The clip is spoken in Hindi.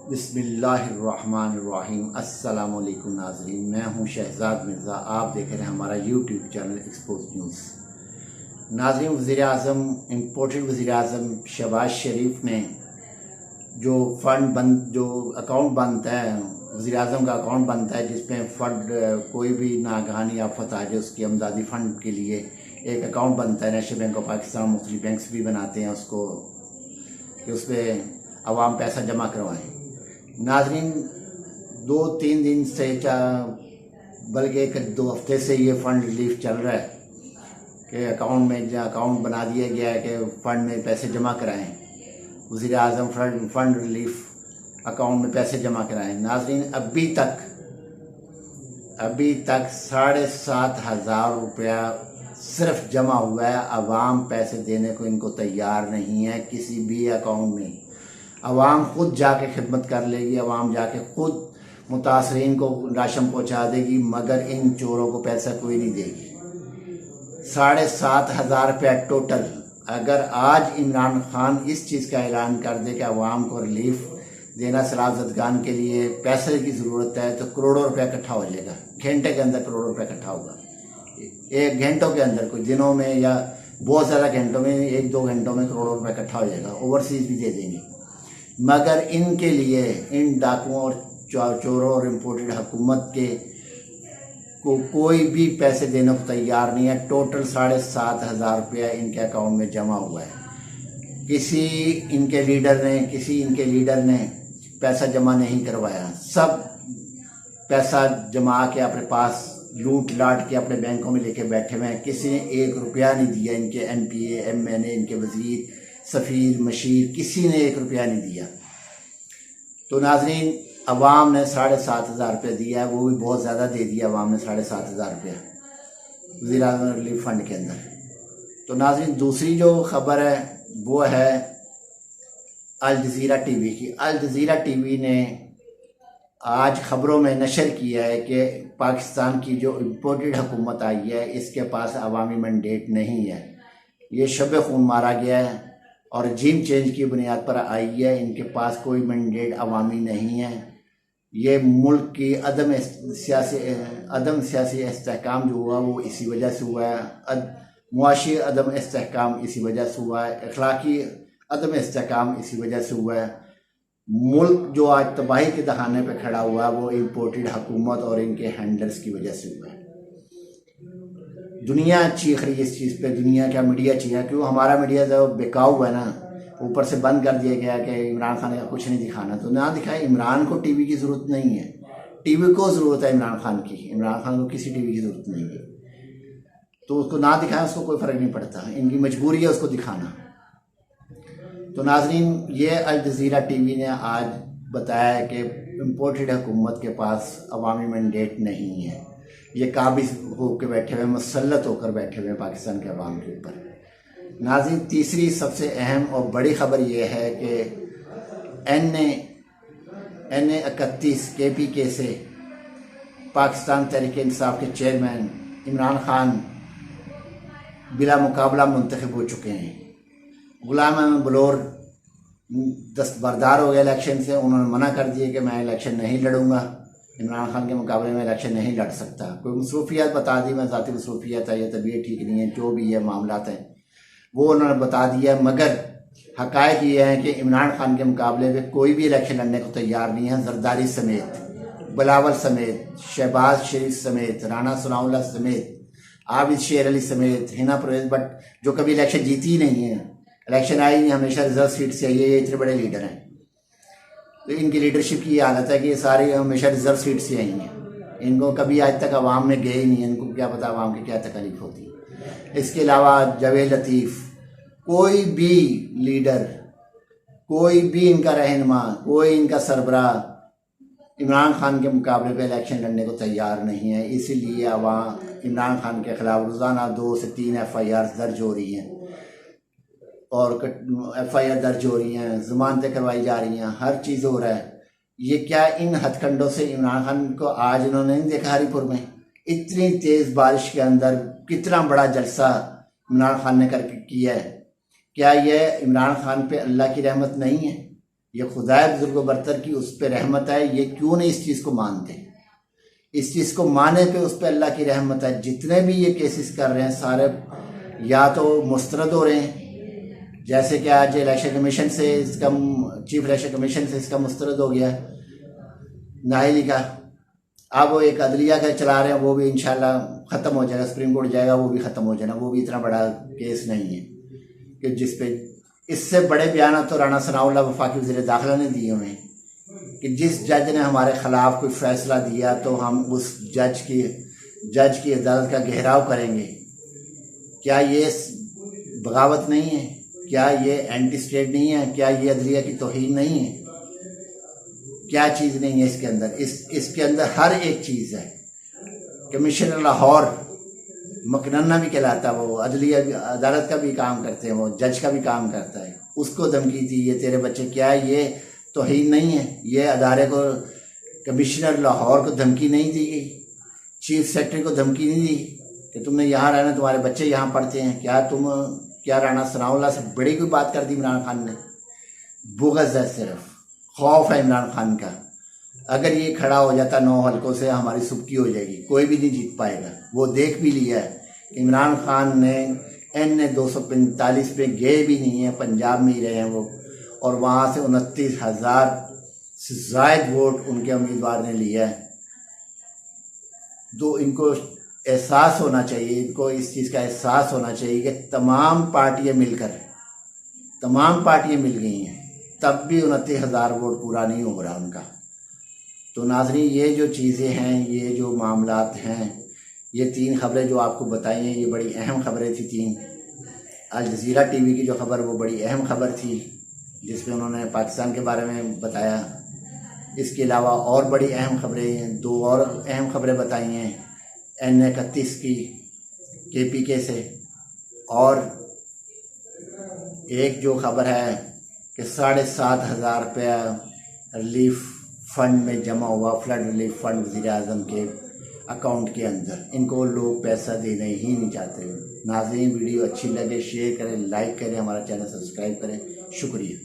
बिस्मिल्लाहिर्रहमानिर्रहीम। अस्सलाम वालेकुम नाज़रीन, मैं हूं शहजाद मिर्ज़ा। आप देख रहे हैं हमारा यूट्यूब चैनल एक्सपोज न्यूज़। नाज़रीन, वज़ीर-ए-आज़म इम्पोर्टेड वज़ीर-ए-आज़म शहबाज शरीफ ने जो अकाउंट बनता है, वज़ीर-ए-आज़म का अकाउंट बनता है जिसमें फ़ंड कोई भी नागहानी आफत आ जाए उसकी अमदादी फ़ंड के लिए एक अकाउंट बनता है। नेशनल बैंक ऑफ पाकिस्तान मुख्तलिफ बैंक्स भी बनाते हैं उसको कि उस पर आवाम पैसा जमा करवाएँ। नाज़रीन, 2-3 दिन से बल्कि 1-2 हफ्ते से ये फ़ंड रिलीफ चल रहा है कि अकाउंट बना दिया गया है कि फ़ंड में पैसे जमा कराएं। वज़ीर-ए-आज़म फ़ंड रिलीफ अकाउंट में पैसे जमा कराएं। नाज़रीन, अभी तक 7,500 रुपया सिर्फ जमा हुआ है। आवाम पैसे देने को इनको तैयार नहीं है किसी भी अकाउंट में। आवाम खुद जाके खिदमत कर लेगी, आवाम जाके खुद मुतासरीन को राशन पहुंचा देगी, मगर इन चोरों को पैसा कोई नहीं देगी। 7,500 रुपया टोटल। अगर आज इमरान खान इस चीज़ का ऐलान कर दे कि आवाम को रिलीफ देना, सलाफ़ज़दगान के लिए पैसे की ज़रूरत है, तो करोड़ों रुपया इकट्ठा हो जाएगा। घंटे के अंदर करोड़ों रुपया इकट्ठा होगा। 1 घंटों के अंदर, कुछ दिनों में या बहुत ज़्यादा घंटों में, 1-2 घंटों में करोड़ों रुपया इकट्ठा हो जाएगा। ओवरसीज़ भी दे देंगे। मगर इनके लिए, इन डाकुओं और चोरों और इम्पोर्टेड हुकूमत के को कोई भी पैसे देने को तैयार नहीं है। टोटल 7,500 रुपया इनके अकाउंट में जमा हुआ है। किसी इनके लीडर ने पैसा जमा नहीं करवाया। सब पैसा जमा के अपने पास लूट लाट के अपने बैंकों में लेके बैठे हुए हैं। किसी ने 1 रुपया नहीं दिया। इनके MPA, MNA, इनके वज़ीर, सफ़ीर, मशीर, किसी ने 1 रुपया नहीं दिया। तो नाज़रीन, अवाम ने 7,500 रुपया दिया है, वो भी बहुत ज़्यादा दे दिया अवाम ने 7,500 रुपया वज़ीर-ए-आज़म रिलीफ फ़ंड के अंदर। तो नाज़रीन, दूसरी जो ख़बर है वो है अल जज़ीरा टीवी की। अल जज़ीरा टीवी ने आज ख़बरों में नशर किया है कि पाकिस्तान की जो इम्पोर्टेड हुकूमत आई है, इसके पास अवामी मैंडेट नहीं है। ये शब खून मारा गया है और रजीम चेंज की बुनियाद पर आई है। इनके पास कोई मैंडेट अवामी नहीं है। ये मुल्क की अदम सियासी इस्तेहकाम जो हुआ वो इसी वजह से हुआ है। मुआशी अदम इस्तेहकाम इसी वजह से हुआ है। अखलाकी अदम इस्तेहकाम इसी वजह से हुआ है। मुल्क जो आज तबाही के दहाने पे खड़ा हुआ है वो इम्पोर्टेड हुकूमत और इनके हैंडलर्स की वजह से हुआ है। दुनिया चीख रही है इस चीज़ पे। दुनिया क्या, मीडिया चीखा, क्यों हमारा मीडिया जो बेकाऊ है ना, ऊपर से बंद कर दिया गया कि इमरान खान का कुछ नहीं दिखाना। तो ना दिखाए। इमरान को टीवी की ज़रूरत नहीं है। टीवी को ज़रूरत है इमरान खान की। इमरान खान को किसी टीवी की ज़रूरत नहीं है। तो उसको ना दिखाएं, उसको कोई फ़र्क नहीं पड़ता। इनकी मजबूरी है उसको दिखाना। तो नाज़रीन, ये अल जज़ीरा टीवी ने आज बताया कि इम्पोर्टेड हुकूमत के पास अवामी मैंडेट नहीं है। ये काबिज होकर बैठे हुए, मुसल्लत होकर बैठे हुए पाकिस्तान के अवाम के ऊपर। नाज़रीन, तीसरी सबसे अहम और बड़ी ख़बर यह है कि NA 31 KPK से पाकिस्तान तहरीक इंसाफ के चेयरमैन इमरान खान बिला मुकाबला मुंतखब हो चुके हैं। गुलाम अहमद बलोर दस्तबरदार हो गए इलेक्शन से। उन्होंने मना कर दिया कि मैं इलेक्शन नहीं लड़ूंगा, इमरान खान के मुकाबले में इलेक्शन नहीं लड़ सकता। कोई मसरूफियात बता दी, मैं ज़ाती मसरूफियात है या तबीयत ठीक नहीं है, जो भी है मामलात हैं वो उन्होंने बता दिया। मगर हक़ाइक़ ये है कि इमरान खान के मुकाबले में कोई भी इलेक्शन लड़ने को तैयार नहीं है। जरदारी समेत, बिलावल समेत, शहबाज शरीफ समेत, राना सनाउल्लाह समेत, आबिद शेर अली समेत, हिना परवेज़ भट्ट जो कभी इलेक्शन जीती ही नहीं है, इलेक्शन आई नहीं, हमेशा रिजर्व सीट से आई है। ये इतने बड़े लीडर हैं। तो इनकी लीडरशिप की ये हालत है कि ये सारे हमेशा रिजर्व सीट से आई हैं। इनको कभी आज तक अवाम में गए ही नहीं। इनको क्या पता अवाम की क्या तकलीफ होती है। इसके अलावा जावेद लतीफ़, कोई भी लीडर, कोई भी इनका रहनुमा, कोई इनका सरबराह इमरान खान के मुकाबले पे इलेक्शन लड़ने को तैयार नहीं है। इसीलिए अवाम इमरान खान के ख़िलाफ़ रोज़ाना 2 से 3 FIR दर्ज हो रही हैं और FIR दर्ज हो रही हैं, ज़मानतें करवाई जा रही हैं, हर चीज़ हो रहा है। ये क्या इन हथकंडों से इमरान खान को आज इन्होंने नहीं देखा? हरीपुर में इतनी तेज़ बारिश के अंदर कितना बड़ा जलसा इमरान खान ने करके किया है। क्या यह इमरान खान पे अल्लाह की रहमत नहीं है? ये खुदाए बुजुर्ग बरतर की उस पर रहमत है, ये क्यों नहीं इस चीज़ को मानते। इस चीज़ को माने पे उस पर अल्लाह की रहमत है। जितने भी ये केसेस कर रहे हैं सारे या तो मुस्तरद हो रहे हैं, जैसे कि आज इलेक्शन कमीशन से इसका चीफ इलेक्शन कमीशन से इसका मुस्तरद हो गया नाहिली का। अब वो एक अदलिया का चला रहे हैं, वो भी इंशाल्लाह ख़त्म हो जाएगा, सुप्रीम कोर्ट जाएगा, वो भी ख़त्म हो जाएगा। वो भी इतना बड़ा केस नहीं है कि जिस पे इससे बड़े बयान तो राना सनाउल्लाह वफाकी वज़ीर दाखिला ने दिए हुए हैं कि जिस जज ने हमारे ख़िलाफ़ कोई फ़ैसला दिया तो हम उस जज की अदालत का घेराव करेंगे। क्या ये बगावत नहीं है? क्या ये एंटी स्टेट नहीं है? क्या ये अदलिया की तौहीन नहीं है? क्या चीज़ नहीं है इसके अंदर? इसके अंदर हर एक चीज़ है। कमिश्नर लाहौर मकनन्ना भी कहलाता है, वो अदलिया अदालत का भी काम करते हैं, वो जज का भी काम करता है। उसको धमकी दी, ये तेरे बच्चे क्या है, ये तौहीन नहीं है? ये अदारे को कमिश्नर लाहौर को धमकी नहीं दी गई, चीफ सेक्रेटरी को धमकी नहीं दी कि तुमने यहाँ रहना, तुम्हारे बच्चे यहाँ पढ़ते हैं। क्या राना सनाउल्लाह से बड़ी कोई बात कर दी इमरान खान ने? बुग़्ज़ है, सिर्फ खौफ है इमरान खान का। अगर ये खड़ा हो जाता 9 हलकों से हमारी सुबकी हो जाएगी, कोई भी नहीं जीत पाएगा। वो देख भी लिया है कि इमरान खान ने NA 245 पे गए भी नहीं है, पंजाब में ही रहे हैं वो, और वहाँ से 29,000 से ज़ायद वोट उनके उम्मीदवार ने लिया है। तो इनको एहसास होना चाहिए, इनको इस चीज़ का एहसास होना चाहिए कि तमाम पार्टियाँ मिल गई हैं, तब भी 29,000 वोट पूरा नहीं हो रहा उनका। तो नाज़रीन, ये जो चीज़ें हैं, ये जो मामलात हैं, ये 3 खबरें जो आपको बताई हैं, ये बड़ी अहम खबरें थी। 3 अल जज़ीरा TV की जो खबर, वो बड़ी अहम खबर थी, जिसमें उन्होंने पाकिस्तान के बारे में बताया। इसके अलावा और बड़ी अहम खबरें, 2 और अहम खबरें बताई हैं NA 31 की KPK से, और एक जो खबर है कि 7,500 रुपया रिलीफ फ़ंड में जमा हुआ, फ्लड रिलीफ फ़ंड वज़ीर-ए-आज़म के अकाउंट के अंदर। इनको लोग पैसा देना ही नहीं चाहते। नाज़रीन, वीडियो अच्छी लगे शेयर करें, लाइक करें, हमारा चैनल सब्सक्राइब करें। शुक्रिया।